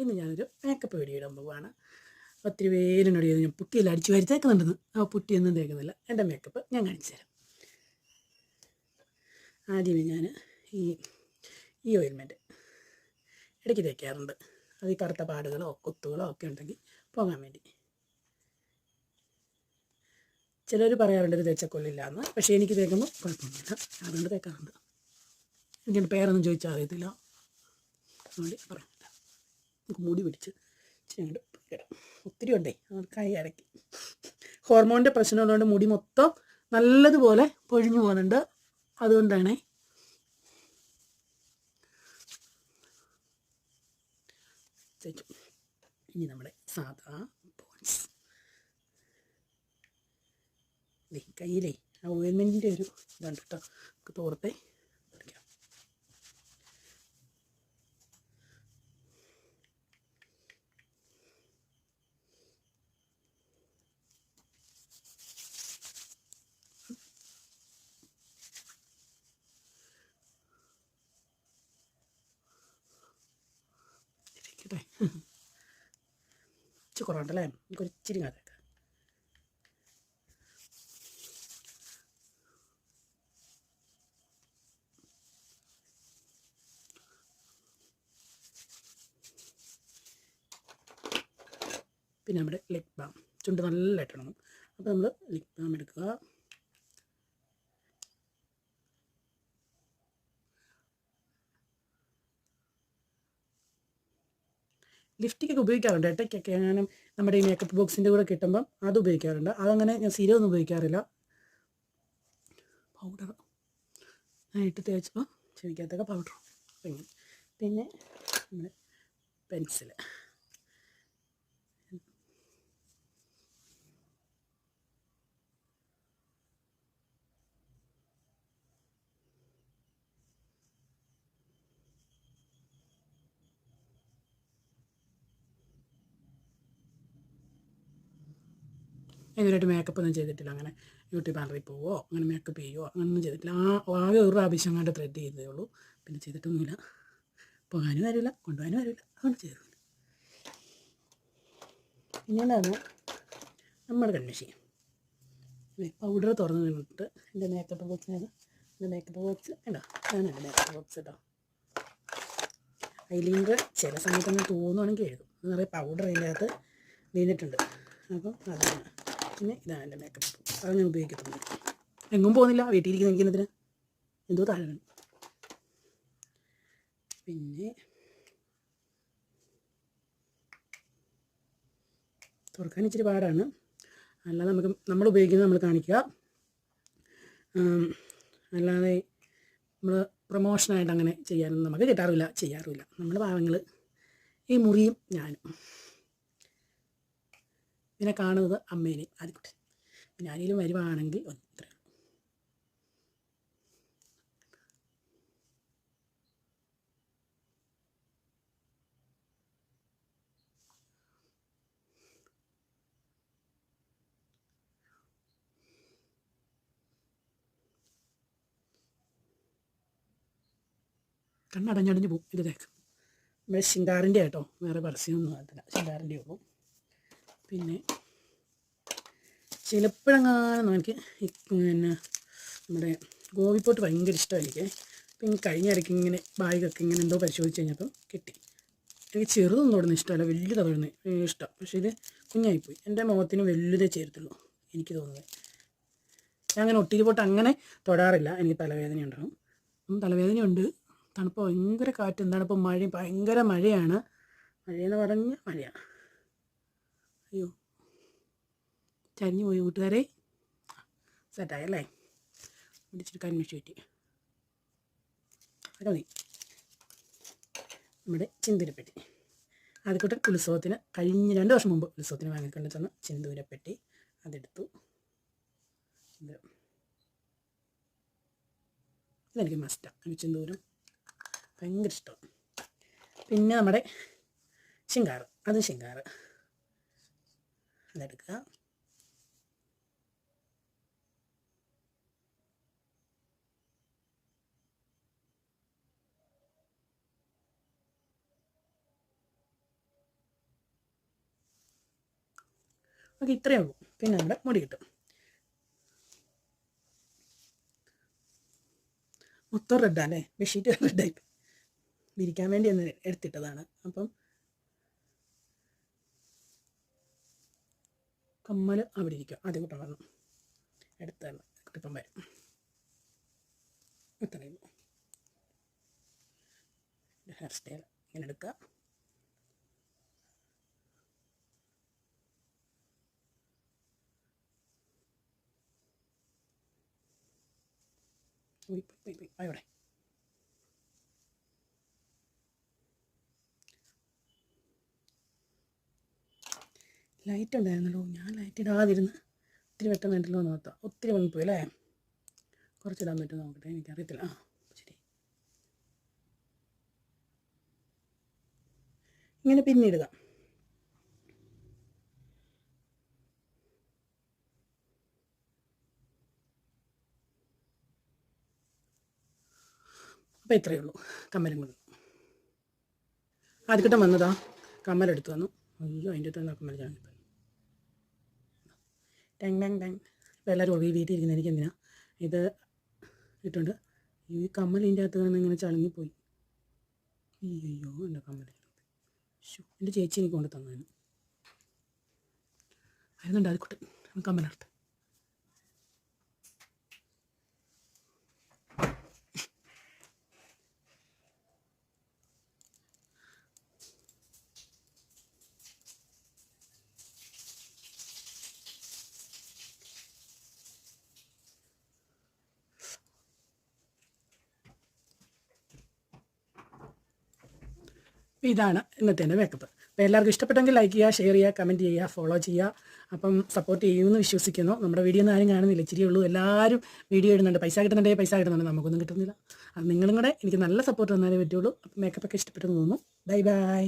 ഇന്ന് ഞാനൊരു makeup video ഇടാൻ പോവുകയാണ്. ഒത്തിരി പേരിനോട് ചെയ്ത് ഞാൻ പുട്ടിയെല്ലാം അടിച്ച് വാരി തേക്കുന്നുണ്ടെന്ന്. ആ പുട്ടിയൊന്നും തേക്കുന്നില്ല. എൻ്റെ മേക്കപ്പ് ഞാൻ കാണിച്ചു തരാം. ആദ്യമേ ഞാൻ ഈ ഈ ഓയിൽമെൻറ്റ് ഇടയ്ക്ക് തേക്കാറുണ്ട്. അത് ഈ കറുത്ത പാടുകളോ കുത്തുകളോ ഒക്കെ ഉണ്ടെങ്കിൽ പോകാൻ വേണ്ടി. ചിലർ പറയാറുണ്ട് ഇത് തേച്ചാൽ കൊള്ളില്ല എന്ന്. പക്ഷേ എനിക്ക് തേക്കുമ്പോൾ കുഴപ്പമൊന്നുമില്ല. അതുകൊണ്ട് തേക്കാറുണ്ട്. എനിക്കെൻ്റെ പേരൊന്നും ചോദിച്ചാൽ അറിയത്തില്ല, അതുകൊണ്ട് പറയാം. നമുക്ക് മുടി പിടിച്ച് ഇച്ചിരി അങ്ങോട്ട് ഇടാം. ഒത്തിരി ഉണ്ടേ, കൈ ഇടയ്ക്ക് ഹോർമോണിൻ്റെ പ്രശ്നമുള്ളതുകൊണ്ട് മുടി മൊത്തം നല്ലതുപോലെ പൊഴിഞ്ഞു പോകുന്നുണ്ട്. അതുകൊണ്ടാണ് തേച്ചു. ഇനി നമ്മുടെ സാധാ പോൺസ് കയ്യിലേ ആ ഓയിൽമെൻറ്റിൻ്റെ ഒരു ഇതുണ്ട് കേട്ടോ, നമുക്ക് തോർത്തെ പിടിക്കാം. ഇച്ചിരി കുറവുണ്ടല്ലേ, നമുക്ക് ഇച്ചിരി കാലൊക്കെ. പിന്നെ നമ്മുടെ ലിപ് ബാം, ചുണ്ട് നല്ലതായിട്ട് ഇടണം. അപ്പോൾ നമ്മൾ ലിപ് ബാം എടുക്കുക. ലിപ്സ്റ്റിക്കൊക്കെ ഉപയോഗിക്കാറുണ്ട് ഇടയ്ക്കൊക്കെ. ഞാനും നമ്മുടെ ഈ മേക്കപ്പ് ബോക്സിൻ്റെ കൂടെ കിട്ടുമ്പം അത് ഉപയോഗിക്കാറുണ്ട്. അതങ്ങനെ ഞാൻ സ്ഥിരമൊന്നും ഉപയോഗിക്കാറില്ല. പൗഡർ ഇട്ട് തേച്ചപ്പോൾ ചെവിക്കകത്തൊക്കെ പൗഡർ. പിന്നെ നമ്മുടെ പെൻസിൽ, ഇതിനായിട്ട് മേക്കപ്പ് ഒന്നും ചെയ്തിട്ടില്ല. അങ്ങനെ ബ്യൂട്ടി പാർലറിൽ പോവോ അങ്ങനെ മേക്കപ്പ് ചെയ്യുമോ അങ്ങനെയൊന്നും ചെയ്തിട്ടില്ല. ആകെ ഒരു പ്രാവശ്യം അങ്ങോട്ട് ത്രെഡ് ചെയ്തേ ഉള്ളൂ. പിന്നെ ചെയ്തിട്ടൊന്നുമില്ല. പോകാനും വരില്ല, കൊണ്ടുപോകാനും വരില്ല, അതുകൊണ്ട് ചെയ്തു. പിന്നെന്താണ് നമ്മുടെ കൺമഷി പൗഡർ തുറന്ന് നിന്നിട്ട് എൻ്റെ മേക്കപ്പ് ബോക്സിനത് എൻ്റെ മേക്കപ്പ് ബോക്സ് കേട്ടോ, അതാണ് എൻ്റെ മേക്കപ്പ് ബോക്സ് കേട്ടോ. ഐലൈനർ ചില സമയത്തൊന്നും തോന്നുവാണെങ്കിൽ എഴുതും. നിറയെ പൗഡർ അതിൻ്റെ അകത്ത് വീണിട്ടുണ്ട്. അപ്പം അതാണ്. പിന്നെ ഇതാണ് എൻ്റെ മേക്കപ്പ്. അത് ഞാൻ ഉപയോഗിക്കത്തൊന്നുമില്ല. എങ്ങും പോകുന്നില്ല, വീട്ടിലിരിക്കുന്ന ഇരിക്കുന്നതിന് എന്തോ താഴെ. പിന്നെ തുറക്കാൻ ഇച്ചിരി പാടാണ്. അല്ലാതെ നമ്മൾ ഉപയോഗിക്കുന്നത് നമ്മൾ കാണിക്കുക. അല്ലാതെ നമ്മൾ പ്രൊമോഷനായിട്ട് അങ്ങനെ ചെയ്യാനൊന്നും നമുക്ക് കിട്ടാറില്ല, ചെയ്യാറുമില്ല. നമ്മൾ പാവങ്ങൾ, ഈ മുറിയും ഞാനും. പിന്നെ കാണുന്നത് അമ്മേനെയും ആദ്യക്കുട്ടി. പിന്നെ ആരെങ്കിലും വരുവാണെങ്കിൽ ഇത്രയും. കണ്ണടഞ്ഞടഞ്ഞ് പോകും ഇത് തേക്കും. നമ്മുടെ ശിങ്കാറിൻ്റെ കേട്ടോ, വേറെ പരസ്യമൊന്നും ആകത്തില്ല, ശിങ്കാറിൻ്റെ ഉള്ളൂ. പിന്നെ ചിലപ്പോഴെങ്ങാനും എനിക്ക് പിന്നെ നമ്മുടെ ഗോപിപ്പോട്ട് ഭയങ്കര ഇഷ്ടമാണ് എനിക്ക്. പിന്നെ കഴിഞ്ഞ ഇടയ്ക്ക് ഇങ്ങനെ ബാഗൊക്കെ ഇങ്ങനെ എന്തോ പരിശോധിച്ച് കഴിഞ്ഞപ്പം കിട്ടി. എനിക്ക് ചെറുതൊന്നും തൊടുന്ന ഇഷ്ടമല്ല, വലുതാണ് തൊടുന്നത് ഇഷ്ടം. പക്ഷേ ഇത് കുഞ്ഞായിപ്പോയി. എൻ്റെ മുഖത്തിന് വലുതേ ചേരത്തുള്ളൂ എനിക്ക് തോന്നുന്നത്. ഞാൻ അങ്ങനെ ഒട്ടിരി പോട്ട് അങ്ങനെ തൊടാറില്ല, എനിക്ക് തലവേദന ഉണ്ടാകും. തലവേദനയുണ്ട്, തണുപ്പ് ഭയങ്കര കാറ്റ്. എന്താണ് ഇപ്പം മഴയും ഭയങ്കര മഴയാണ്. മഴയെന്ന് പറഞ്ഞ മഴയാണ്. അയ്യോ ചരിഞ്ഞു പോയി കൂട്ടുകാരെ. സെറ്റായല്ലേ? ഇടിച്ചിട്ട് കന്മഷി പറ്റി അത് മതി. നമ്മുടെ ചിന്തൂരപ്പെട്ടി ആദ്യക്കൂട്ടൻ ഉത്സവത്തിന് കഴിഞ്ഞ 2 വർഷം മുമ്പ് ഉത്സവത്തിന് വാങ്ങിക്കൊണ്ട് തന്ന ചിന്തൂരപ്പെട്ടി അതെടുത്തു. ഇതെനിക്ക് മസ്റ്റാണ്, എനിക്ക് ചിന്തൂരം ഭയങ്കര ഇഷ്ടമാണ്. പിന്നെ നമ്മുടെ ശിങ്കാറ്, അത് ശിങ്കാറ് അതെടുക്കുക. നമുക്ക് ഇത്രയേ ഉള്ളൂ. പിന്നെ നമ്മുടെ മുടി കിട്ടും. മൊത്തം റെഡാണല്ലേ, ബെഡ്ഷീറ്റ് റെഡായി വിരിക്കാൻ വേണ്ടി ഒന്ന് എടുത്തിട്ടതാണ്. അപ്പം കമ്മൽ അവിടെ ഇരിക്കുക. ആദ്യം കുട്ടം വരണം, എടുത്ത് തന്നെ കുട്ടിപ്പം വരും. ഇത്രയും ഹെയർ സ്റ്റൈൽ ഇങ്ങനെ എടുക്കുക. അവിടെ ലൈറ്റ് ഉണ്ടായിരുന്നല്ലോ, ഞാൻ ലൈറ്റ് ഇടാതിരുന്ന് ഒത്തിരി വെട്ടം വേണ്ടല്ലോ എന്ന് ഓർത്താം. ഒത്തിരി വന്നിപ്പോയി അല്ലേ? കുറച്ചിടാൻ പറ്റും നോക്കട്ടെ, എനിക്കറിയത്തില്ല. ശരി, ഇങ്ങനെ പിന്നിടുക. അപ്പോൾ ഇത്രയേ ഉള്ളൂ. കമ്മലും കൊണ്ട് ആദ്യക്കിട്ടം വന്നതാ, കമ്മലെടുത്ത് വന്നു. അയ്യോ, അതിൻ്റെ അടുത്ത് കമ്മൽ ചാങ്ങിപ്പോയി. Tongue tongue tongue. ഇപ്പോൾ എല്ലാവരും വീട്ടിൽ ഇരിക്കുന്നത് എനിക്ക് എന്തിനാ ഇത് ഇട്ടുണ്ട്. ഈ കമ്മൽ ഇതിൻ്റെ അകത്ത് നിന്ന് ഇങ്ങനെ ചളങ്ങിപ്പോയി. അയ്യോ, എൻ്റെ കമ്മൽ എൻ്റെ ചേച്ചി എനിക്ക് കൊണ്ട് തന്നതിന് ആയിരുന്നുണ്ട്. ആദ്യക്കുട്ടൻ കമ്മലെടുത്ത് ഇതാണ് ഇന്നത്തെ എൻ്റെ മേക്കപ്പ്. അപ്പോൾ എല്ലാവർക്കും ഇഷ്ടപ്പെട്ടെങ്കിൽ ലൈക്ക് ചെയ്യുക, ഷെയർ ചെയ്യുക, കമൻറ്റ് ചെയ്യുക, ഫോളോ ചെയ്യുക. അപ്പം സപ്പോർട്ട് ചെയ്യുമെന്ന് വിശ്വസിക്കുന്നു. നമ്മുടെ വീഡിയോ ഒന്നും ആരും കാണുന്നില്ല, ഇച്ചിരി ഉള്ളൂ. എല്ലാവരും വീഡിയോ ഇടുന്നുണ്ട്, പൈസ കിട്ടുന്നുണ്ട്, നമുക്കൊന്നും കിട്ടുന്നില്ല. അത് നിങ്ങളും കൂടെ എനിക്ക് നല്ല സപ്പോർട്ട് തന്നാലേ പറ്റുള്ളൂ. അപ്പം മേക്കപ്പൊക്കെ ഇഷ്ടപ്പെട്ടെന്ന് തോന്നുന്നു. Bye bye.